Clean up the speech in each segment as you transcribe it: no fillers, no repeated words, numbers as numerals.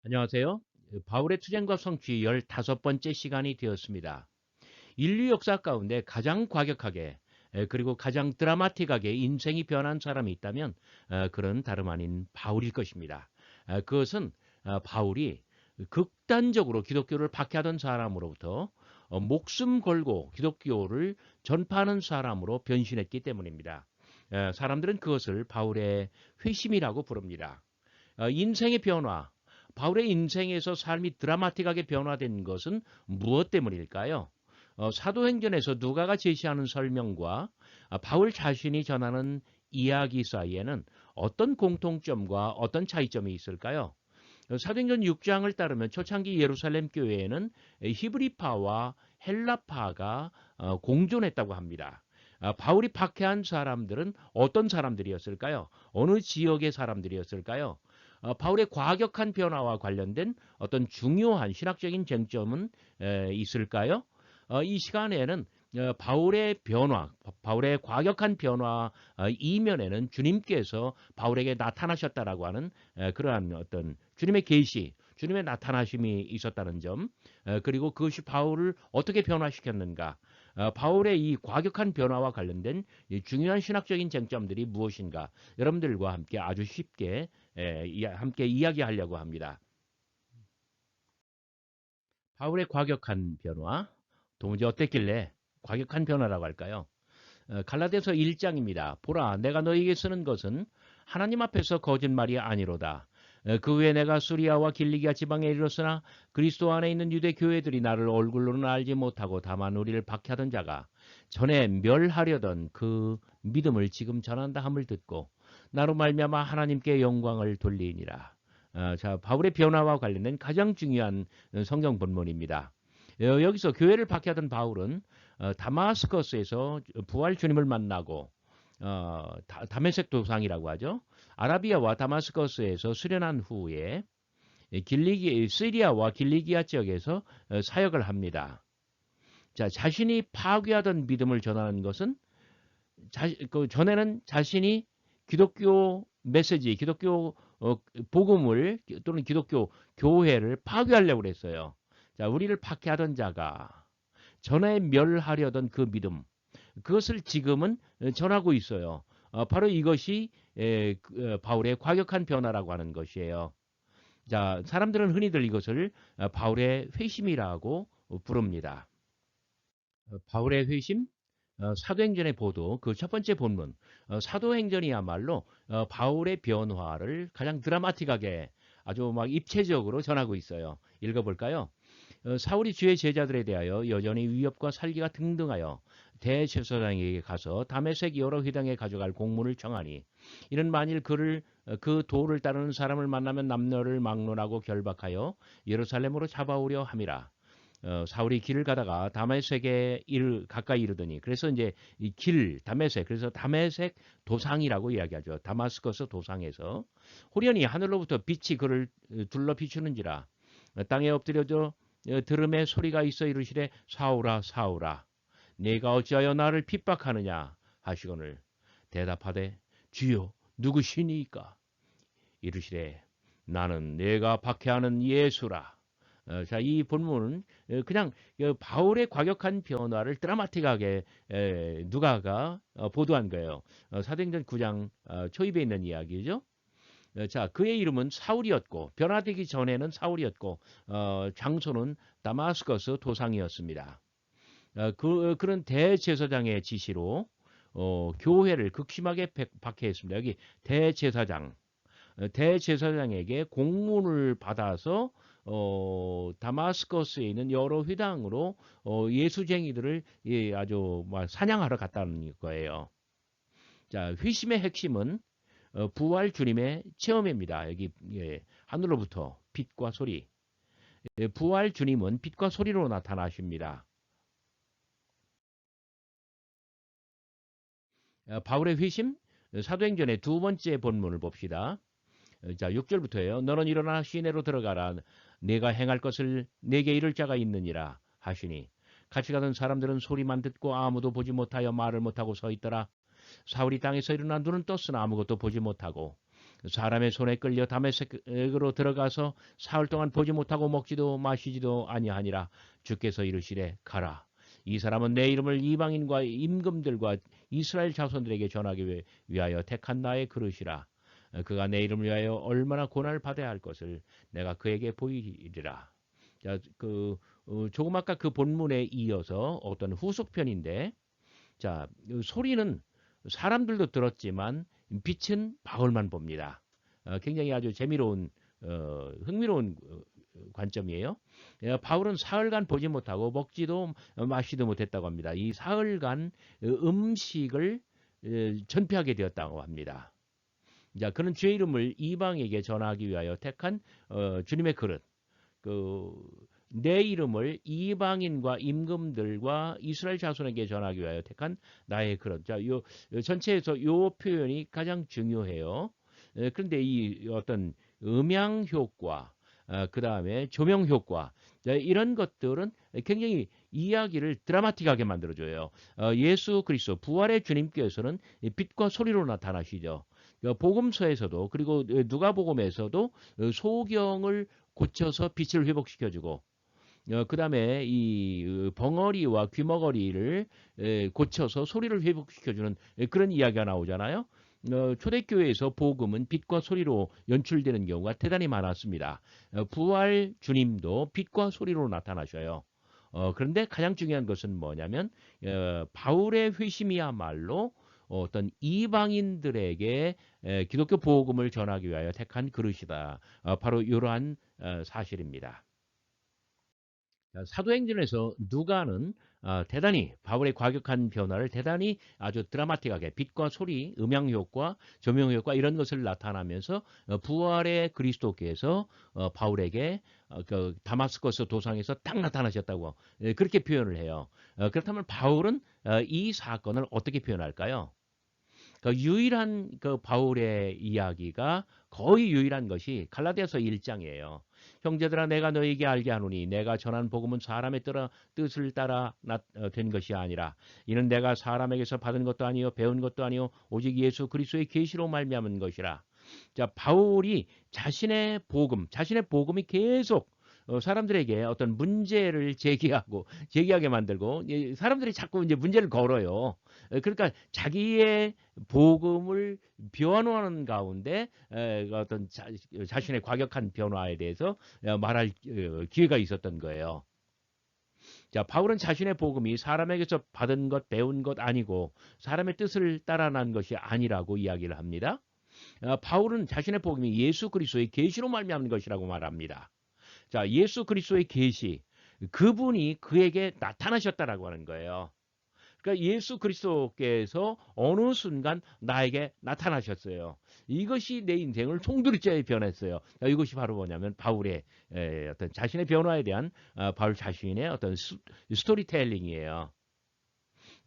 안녕하세요. 바울의 투쟁과 성취 15번째 시간이 되었습니다. 인류 역사 가운데 가장 과격하게 그리고 가장 드라마틱하게 인생이 변한 사람이 있다면 그런 다름 아닌 바울일 것입니다. 그것은 바울이 극단적으로 기독교를 박해하던 사람으로부터 목숨 걸고 기독교를 전파하는 사람으로 변신했기 때문입니다. 사람들은 그것을 바울의 회심이라고 부릅니다. 인생의 변화, 바울의 인생에서 삶이 드라마틱하게 변화된 것은 무엇 때문일까요? 사도행전에서 누가가 제시하는 설명과 바울 자신이 전하는 이야기 사이에는 어떤 공통점과 어떤 차이점이 있을까요? 사도행전 6장을 따르면 초창기 예루살렘 교회에는 히브리파와 헬라파가 공존했다고 합니다. 바울이 박해한 사람들은 어떤 사람들이었을까요? 어느 지역의 사람들이었을까요? 바울의 과격한 변화와 관련된 어떤 중요한 신학적인 쟁점은 있을까요? 이 시간에는 바울의 변화, 바울의 과격한 변화 이면에는 주님께서 바울에게 나타나셨다라고 하는 그러한 어떤 주님의 계시, 주님의 나타나심이 있었다는 점, 그리고 그것이 바울을 어떻게 변화시켰는가, 바울의 이 과격한 변화와 관련된 중요한 신학적인 쟁점들이 무엇인가, 여러분들과 함께 아주 쉽게 함께 이야기하려고 합니다. 바울의 과격한 변화, 도무지 어땠길래 과격한 변화라고 할까요? 갈라디아서 1장입니다. 보라, 내가 너희에게 쓰는 것은 하나님 앞에서 거짓말이 아니로다. 그 후에 내가 수리아와 길리기아 지방에 이르렀으나 그리스도 안에 있는 유대 교회들이 나를 얼굴로는 알지 못하고 다만 우리를 박해하던 자가 전에 멸하려던 그 믿음을 지금 전한다 함을 듣고 나로 말미암아 하나님께 영광을 돌리니라. 자, 바울의 변화와 관련된 가장 중요한 성경 본문입니다. 여기서 교회를 박해하던 바울은 다마스커스에서 부활 주님을 만나고 다메섹 도상이라고 하죠. 아라비아와 다마스커스에서 수련한 후에 시리아와 길리기아 지역에서 사역을 합니다. 자, 자신이 파괴하던 믿음을 전하는 것은 전에는 자신이 기독교 메시지, 기독교 복음을 또는 기독교 교회를 파괴하려고 그랬어요. 자, 우리를 박해하던 자가 전에 멸하려던 그 믿음, 그것을 지금은 전하고 있어요. 바로 이것이 바울의 과격한 변화라고 하는 것이에요. 자, 사람들은 흔히들 이것을 바울의 회심이라고 부릅니다. 바울의 회심, 사도행전의 보도, 그 첫 번째 본문, 사도행전이야말로 바울의 변화를 가장 드라마틱하게 아주 막 입체적으로 전하고 있어요. 읽어볼까요? 사울이 주의 제자들에 대하여 여전히 위협과 살기가 등등하여 대제사장에게 가서 다메섹 여러 회당에 가져갈 공문을 청하니 이는 만일 그 도를 따르는 사람을 만나면 남녀를 막론하고 결박하여 예루살렘으로 잡아오려 함이라. 사울이 길을 가다가 다메섹에 가까이 이르더니 그래서 이제 이 길 다메섹 그래서 다메섹 도상이라고 이야기하죠. 다마스커스 도상에서 호련히 하늘로부터 빛이 그를 둘러 비추는지라 땅에 엎드려져 들음에 소리가 있어 이르시되 사울아 사울아 네가 어찌하여 나를 핍박하느냐 하시거늘 대답하되 주여 누구시니까 이르시되 나는 내가 박해하는 예수라. 자, 이 본문은 그냥 바울의 과격한 변화를 드라마틱하게 누가가 보도한 거예요. 사도행전 9장 초입에 있는 이야기죠. 자, 그의 이름은 사울이었고 변화되기 전에는 사울이었고 장소는 다마스커스 도상이었습니다. 그런 대제사장의 지시로 교회를 극심하게 박해했습니다. 여기 대제사장에게 공문을 받아서 다마스커스에 있는 여러 회당으로 예수쟁이들을 아주 사냥하러 갔다는 거예요. 자, 회심의 핵심은 부활 주님의 체험입니다. 여기 하늘로부터 빛과 소리. 부활 주님은 빛과 소리로 나타나십니다. 바울의 회심 사도행전의 두 번째 본문을 봅시다. 자, 6절부터예요. 너는 일어나 시내로 들어가라. 내가 행할 것을 내게 이를 자가 있느니라 하시니 같이 가던 사람들은 소리만 듣고 아무도 보지 못하여 말을 못하고 서 있더라. 사울이 땅에서 일어나 눈은 떴으나 아무것도 보지 못하고 사람의 손에 끌려 다메섹으로 들어가서 사흘 동안 보지 못하고 먹지도 마시지도 아니하니라. 주께서 이르시되 가라. 이 사람은 내 이름을 이방인과 임금들과 이스라엘 자손들에게 전하기 위하여 택한 나의 그릇이라. 그가 내 이름을 위하여 얼마나 고난을 받아야 할 것을 내가 그에게 보이리라. 자, 조금 아까 그 본문에 이어서 어떤 후속편인데, 자, 소리는 사람들도 들었지만 빛은 바울만 봅니다. 굉장히 아주 재미로운 흥미로운 관점이에요. 바울은 사흘간 보지 못하고 먹지도 마시도 못했다고 합니다. 이 사흘간 음식을 전폐하게 되었다고 합니다. 자, 그는 주의 이름을 이방에게 전하기 위하여 택한 주님의 그릇. 내 이름을 이방인과 임금들과 이스라엘 자손에게 전하기 위하여 택한 나의 그릇. 자, 요 전체에서 요 표현이 가장 중요해요. 그런데 이 어떤 음향 효과, 그 다음에 조명 효과, 이런 것들은 굉장히 이야기를 드라마틱하게 만들어줘요. 예수 그리스도 부활의 주님께서는 빛과 소리로 나타나시죠. 복음서에서도 그리고 누가복음에서도 소경을 고쳐서 빛을 회복시켜주고, 그 다음에 이 벙어리와 귀머거리를 고쳐서 소리를 회복시켜주는 그런 이야기가 나오잖아요. 초대교회에서 복음은 빛과 소리로 연출되는 경우가 대단히 많았습니다. 부활 주님도 빛과 소리로 나타나셔요. 그런데 가장 중요한 것은 뭐냐면 바울의 회심이야말로 어떤 이방인들에게 기독교 복음을 전하기 위하여 택한 그릇이다. 바로 이러한 사실입니다. 사도행전에서 누가는 대단히 바울의 과격한 변화를 대단히 아주 드라마틱하게 빛과 소리, 음향 효과, 조명 효과 이런 것을 나타나면서 부활의 그리스도께서 바울에게 그 다마스커스 도상에서 딱 나타나셨다고 그렇게 표현을 해요. 그렇다면 바울은 이 사건을 어떻게 표현할까요? 그 유일한 그 바울의 이야기가 거의 유일한 것이 갈라디아서 1장이에요. 형제들아 내가 너희에게 알게 하노니 내가 전한 복음은 사람의 뜻을 따라 된 것이 아니라 이는 내가 사람에게서 받은 것도 아니요 배운 것도 아니요 오직 예수 그리스도의 계시로 말미암은 것이라. 자, 바울이 자신의 복음이 계속 사람들에게 어떤 문제를 제기하게 만들고 사람들이 자꾸 이제 문제를 걸어요. 그러니까 자기의 복음을 변호하는 가운데 어떤 자신의 과격한 변화에 대해서 말할 기회가 있었던 거예요. 자, 바울은 자신의 복음이 사람에게서 받은 것, 배운 것 아니고 사람의 뜻을 따라 난 것이 아니라고 이야기를 합니다. 바울은 자신의 복음이 예수 그리스도의 계시로 말미암는 것이라고 말합니다. 자, 예수 그리스도의 계시, 그분이 그에게 나타나셨다라고 하는 거예요. 그러니까 예수 그리스도께서 어느 순간 나에게 나타나셨어요. 이것이 내 인생을 송두리째 변했어요. 이것이 바로 뭐냐면 바울의 어떤 자신의 변화에 대한 바울 자신의 어떤 스토리텔링이에요.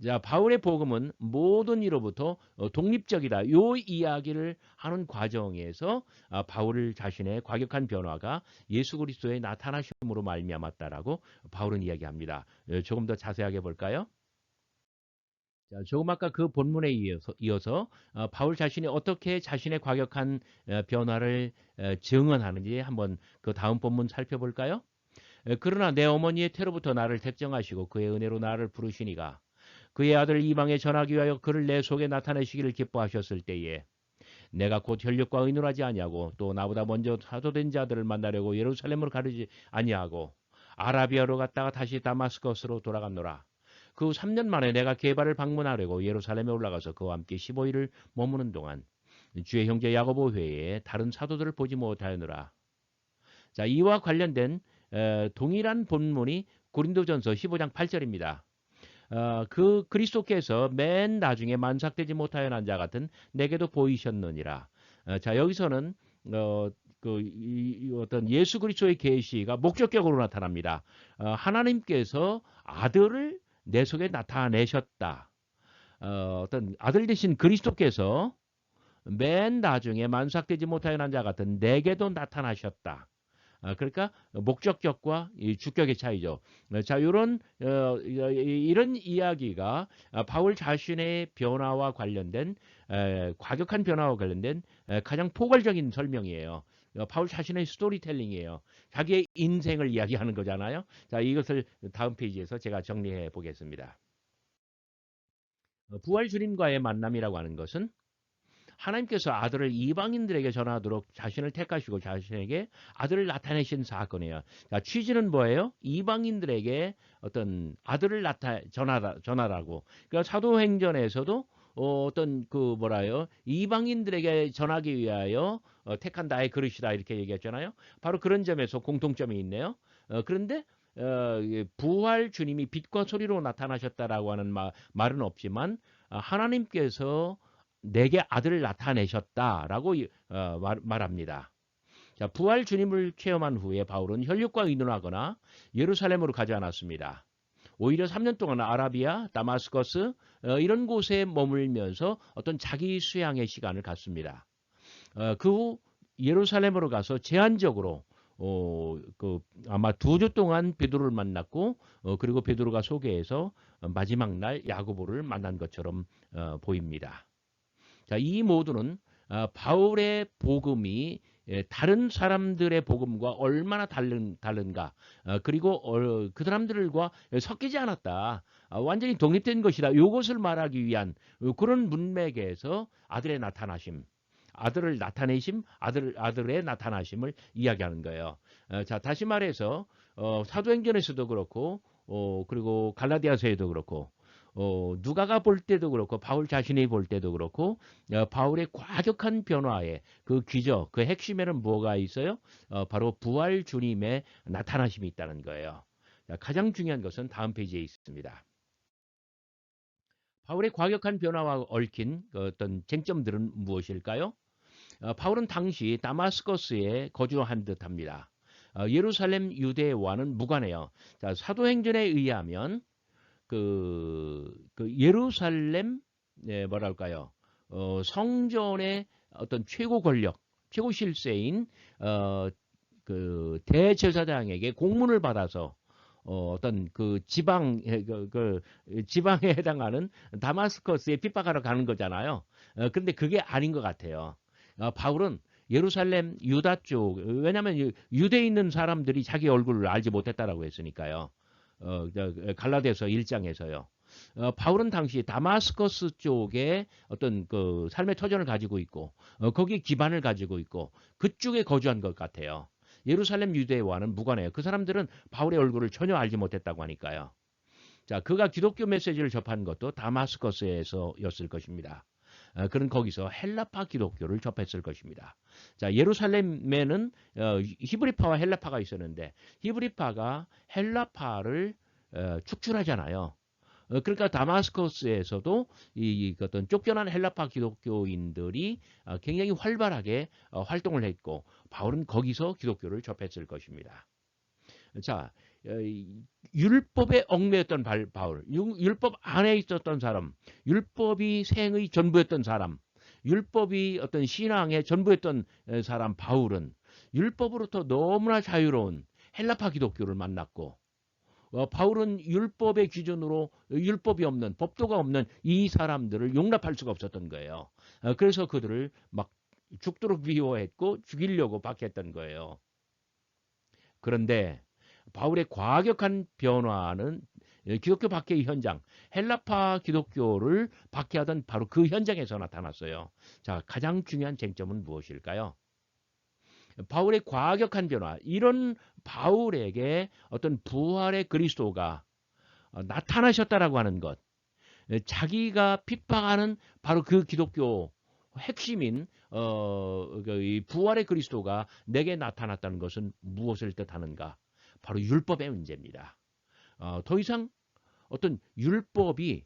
자, 바울의 복음은 모든 이로부터 독립적이다. 요 이야기를 하는 과정에서 바울 자신의 과격한 변화가 예수 그리스도의 나타나심으로 말미암았다라고 바울은 이야기합니다. 조금 더 자세하게 볼까요? 자, 조금 아까 그 본문에 이어서 바울 자신이 어떻게 자신의 과격한 변화를 증언하는지 한번 그 다음 본문 살펴볼까요? 그러나 내 어머니의 태로부터 나를 택정하시고 그의 은혜로 나를 부르시니가 그의 아들 이방에 전하기 위하여 그를 내 속에 나타내시기를 기뻐하셨을 때에 내가 곧 혈육과 의논하지 아니하고 또 나보다 먼저 사도된 자들을 만나려고 예루살렘으로 가르지 아니하고 아라비아로 갔다가 다시 다마스커스로 돌아갔노라. 그 후 3년 만에 내가 게바를 방문하려고 예루살렘에 올라가서 그와 함께 15일을 머무는 동안 주의 형제 야고보 회에 다른 사도들을 보지 못하였노라. 자, 이와 관련된 동일한 본문이 고린도전서 15장 8절입니다. 그 그리스도께서 맨 나중에 만삭되지 못하여 난 자 같은 내게도 보이셨느니라. 자, 여기서는 어떤 예수 그리스도의 계시가 목적격으로 나타납니다. 하나님께서 아들을 내 속에 나타내셨다. 어떤 아들 되신 그리스도께서 맨 나중에 만삭되지 못하여 난 자 같은 내게도 나타나셨다. 그러니까 목적격과 이 주격의 차이죠. 자, 이런 이야기가 바울 자신의 변화와 관련된 과격한 변화와 관련된 가장 포괄적인 설명이에요. 바울 자신의 스토리텔링이에요. 자기의 인생을 이야기하는 거잖아요. 자, 이것을 다음 페이지에서 제가 정리해 보겠습니다. 부활 주님과의 만남이라고 하는 것은 하나님께서 아들을 이방인들에게 전하도록 자신을 택하시고 자신에게 아들을 나타내신 사건이에요. 자, 취지는 뭐예요? 이방인들에게 어떤 아들을 전하라고. 그러니까 사도행전에서도 어떤 그 뭐라요? 이방인들에게 전하기 위하여 택한 나의 그릇이다 이렇게 얘기했잖아요. 바로 그런 점에서 공통점이 있네요. 그런데 부활 주님이 빛과 소리로 나타나셨다라고 하는 말은 없지만 하나님께서 내게 아들을 나타내셨다라고 말합니다. 자, 부활 주님을 체험한 후에 바울은 혈육과 의논하거나 예루살렘으로 가지 않았습니다. 오히려 3년 동안 아라비아, 다마스커스 이런 곳에 머물면서 어떤 자기 수양의 시간을 갖습니다. 그 후 예루살렘으로 가서 제한적으로 아마 2주 동안 베드로를 만났고 그리고 베드로가 소개해서 마지막 날 야고보를 만난 것처럼 보입니다. 자, 이 모두는 바울의 복음이 다른 사람들의 복음과 얼마나 다른가, 그리고 그 사람들과 섞이지 않았다, 완전히 독립된 것이다. 이것을 말하기 위한 그런 문맥에서 아들의 나타나심, 아들을 나타내심, 아들의 나타나심을 이야기하는 거예요. 자, 다시 말해서 사도행전에서도 그렇고, 그리고 갈라디아서에도 그렇고, 누가가 볼 때도 그렇고 바울 자신이 볼 때도 그렇고 바울의 과격한 변화에 그 기적, 그 핵심에는 뭐가 있어요? 바로 부활 주님의 나타나심이 있다는 거예요. 자, 가장 중요한 것은 다음 페이지에 있습니다. 바울의 과격한 변화와 얽힌 어떤 쟁점들은 무엇일까요? 바울은 당시 다마스커스에 거주한 듯합니다. 예루살렘 유대와는 무관해요. 자, 사도행전에 의하면 그 예루살렘 뭐랄까요? 성전의 어떤 최고 권력, 최고 실세인 그 대제사장에게 공문을 받아서 어떤 그 지방에 해당하는 다마스커스에 핍박하러 가는 거잖아요. 그런데 그게 아닌 것 같아요. 바울은 예루살렘 유다 쪽, 왜냐하면 유대에 있는 사람들이 자기 얼굴을 알지 못했다라고 했으니까요. 갈라디아서 1장에서요. 바울은 당시 다마스커스 쪽에 어떤 그 삶의 터전을 가지고 있고 거기에 기반을 가지고 있고 그쪽에 거주한 것 같아요. 예루살렘 유대와는 무관해요. 그 사람들은 바울의 얼굴을 전혀 알지 못했다고 하니까요. 자, 그가 기독교 메시지를 접한 것도 다마스커스에서였을 것입니다. 그는 거기서 헬라파 기독교를 접했을 것입니다. 자, 예루살렘에는 히브리파와 헬라파가 있었는데 히브리파가 헬라파를 축출하잖아요. 그러니까 다마스커스에서도 이 어떤 쫓겨난 헬라파 기독교인들이 굉장히 활발하게 활동을 했고 바울은 거기서 기독교를 접했을 것입니다. 자, 율법에 얽매였던 바울, 율법 안에 있었던 사람, 율법이 생의 전부였던 사람, 율법이 어떤 신앙의 전부였던 사람 바울은 율법으로부터 너무나 자유로운 헬라파 기독교를 만났고 바울은 율법의 기준으로 율법이 없는 법도가 없는 이 사람들을 용납할 수가 없었던 거예요. 그래서 그들을 막 죽도록 미워했고 죽이려고 박했던 거예요. 그런데 바울의 과격한 변화는 기독교 박해의 현장, 헬라파 기독교를 박해하던 바로 그 현장에서 나타났어요. 자, 가장 중요한 쟁점은 무엇일까요? 바울의 과격한 변화, 이런 바울에게 어떤 부활의 그리스도가 나타나셨다라고 하는 것, 자기가 핍박하는 바로 그 기독교 핵심인 이 부활의 그리스도가 내게 나타났다는 것은 무엇을 뜻하는가? 바로 율법의 문제입니다. 더 이상 어떤 율법이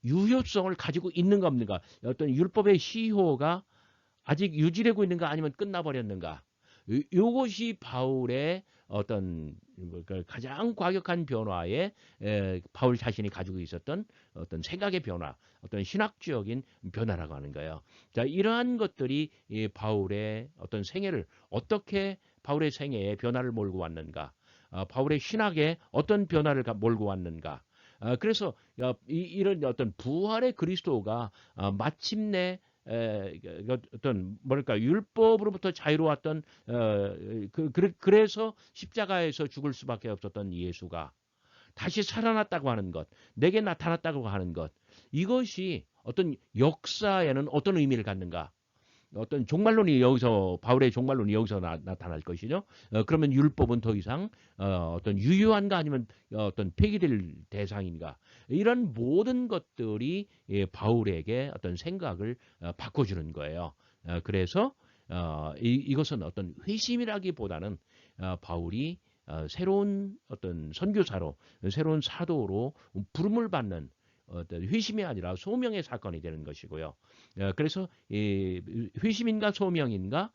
유효성을 가지고 있는가 없는가? 어떤 율법의 시효가 아직 유지되고 있는가 아니면 끝나버렸는가? 이것이 바울의 어떤 가장 과격한 변화에 바울 자신이 가지고 있었던 어떤 생각의 변화, 어떤 신학적인 변화라고 하는 거예요. 자, 이러한 것들이 바울의 어떤 생애를 어떻게 바울의 생애에 변화를 몰고 왔는가? 바울의 신학에 어떤 변화를 몰고 왔는가? 그래서 이런 어떤 부활의 그리스도가 마침내 어떤 뭐랄까 율법으로부터 자유로웠던 그래서 십자가에서 죽을 수밖에 없었던 예수가 다시 살아났다고 하는 것, 내게 나타났다고 하는 것, 이것이 어떤 역사에는 어떤 의미를 갖는가? 어떤 종말론이 여기서 바울의 종말론이 여기서 나타날 것이죠. 그러면 율법은 더 이상 어떤 유효한가 아니면 어떤 폐기될 대상인가? 이런 모든 것들이 바울에게 어떤 생각을 바꿔주는 거예요. 그래서 이것은 어떤 회심이라기보다는 바울이 새로운 어떤 선교사로, 새로운 사도로 부름을 받는 어떤 회심이 아니라 소명의 사건이 되는 것이고요. 그래서 이 회심인가 소명인가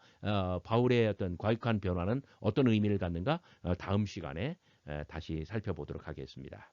바울의 어떤 과격한 변화는 어떤 의미를 갖는가 다음 시간에 다시 살펴보도록 하겠습니다.